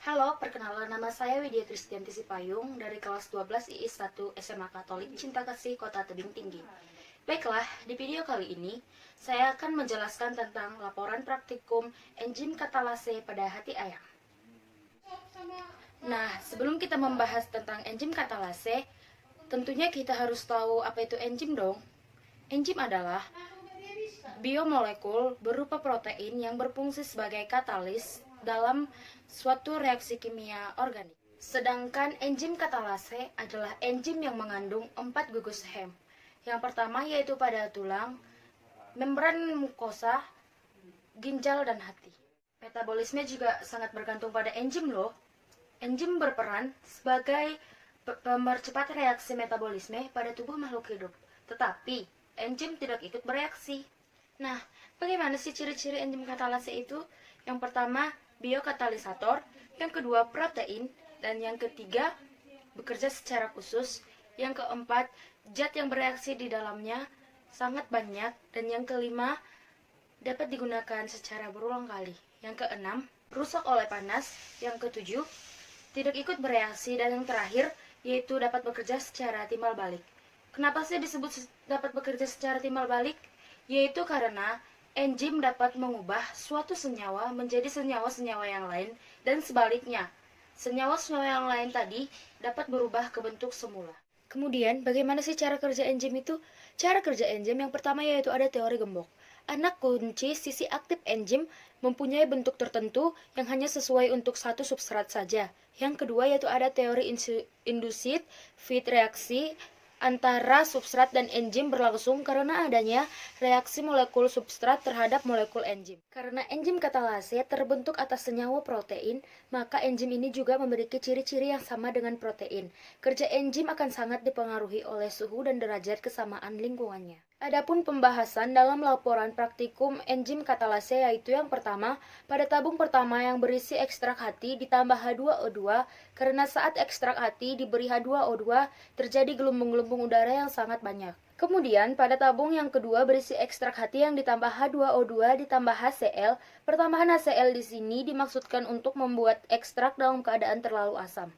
Halo, perkenalan, nama saya Widya Kristianti Sipayung dari kelas 12 IIS 1 SMA Katolik Cinta Kasih Kota Tebing Tinggi. Baiklah, di video kali ini saya akan menjelaskan tentang laporan praktikum enzim katalase pada hati ayam. Nah, sebelum kita membahas tentang enzim katalase, tentunya kita harus tahu apa itu enzim dong. Enzim adalah biomolekul berupa protein yang berfungsi sebagai katalis dalam suatu reaksi kimia organik. Sedangkan enzim katalase adalah enzim yang mengandung 4 gugus hem. Yang pertama yaitu pada tulang, membran mukosa, ginjal, dan hati. Metabolisme juga sangat bergantung pada enzim loh. Enzim berperan sebagai mempercepat reaksi metabolisme pada tubuh makhluk hidup. Tetapi, enzim tidak ikut bereaksi. Nah, bagaimana sih ciri-ciri enzim katalase itu? Yang pertama, biokatalisator, yang kedua, protein, dan yang ketiga, bekerja secara khusus. Yang keempat, zat yang bereaksi di dalamnya sangat banyak, dan yang kelima, dapat digunakan secara berulang kali. Yang keenam, rusak oleh panas. Yang ketujuh, tidak ikut bereaksi, dan yang terakhir, yaitu dapat bekerja secara timbal balik. Kenapa sih disebut dapat bekerja secara timbal balik? Yaitu karena enzim dapat mengubah suatu senyawa menjadi senyawa-senyawa yang lain, dan sebaliknya, senyawa-senyawa yang lain tadi dapat berubah ke bentuk semula. Kemudian, bagaimana sih cara kerja enzim itu? Cara kerja enzim yang pertama yaitu ada teori gembok. Anak kunci sisi aktif enzim mempunyai bentuk tertentu yang hanya sesuai untuk satu substrat saja. Yang kedua yaitu ada teori induced feed reaksi antara substrat dan enzim berlangsung karena adanya reaksi molekul substrat terhadap molekul enzim. Karena enzim katalase terbentuk atas senyawa protein, maka enzim ini juga memiliki ciri-ciri yang sama dengan protein. Kerja enzim akan sangat dipengaruhi oleh suhu dan derajat kesamaan lingkungannya. Adapun pembahasan dalam laporan praktikum enzim katalase yaitu yang pertama, pada tabung pertama yang berisi ekstrak hati ditambah H2O2, karena saat ekstrak hati diberi H2O2 terjadi gelembung-gelembung udara yang sangat banyak. Kemudian pada tabung yang kedua berisi ekstrak hati yang ditambah H2O2 ditambah HCl, pertambahan HCl di sini dimaksudkan untuk membuat ekstrak dalam keadaan terlalu asam.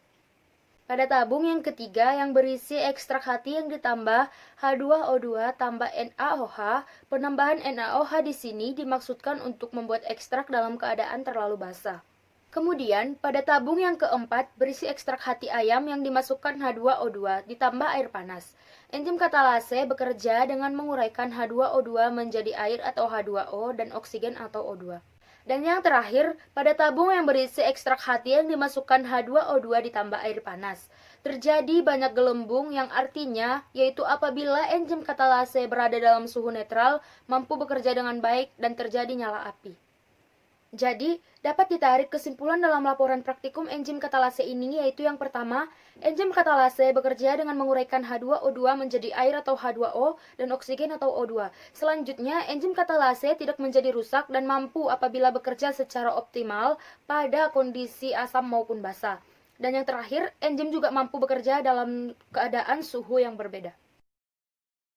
Pada tabung yang ketiga yang berisi ekstrak hati yang ditambah H2O2 tambah NaOH, penambahan NaOH di sini dimaksudkan untuk membuat ekstrak dalam keadaan terlalu basah. Kemudian, pada tabung yang keempat berisi ekstrak hati ayam yang dimasukkan H2O2 ditambah air panas. Enzim katalase bekerja dengan menguraikan H2O2 menjadi air atau H2O dan oksigen atau O2. Dan yang terakhir, pada tabung yang berisi ekstrak hati yang dimasukkan H2O2 ditambah air panas. Terjadi banyak gelembung yang artinya yaitu apabila enzim katalase berada dalam suhu netral, mampu bekerja dengan baik dan terjadi nyala api. Jadi, dapat ditarik kesimpulan dalam laporan praktikum enzim katalase ini yaitu yang pertama, enzim katalase bekerja dengan menguraikan H2O2 menjadi air atau H2O dan oksigen atau O2. Selanjutnya, enzim katalase tidak menjadi rusak dan mampu apabila bekerja secara optimal pada kondisi asam maupun basa. Dan yang terakhir, enzim juga mampu bekerja dalam keadaan suhu yang berbeda.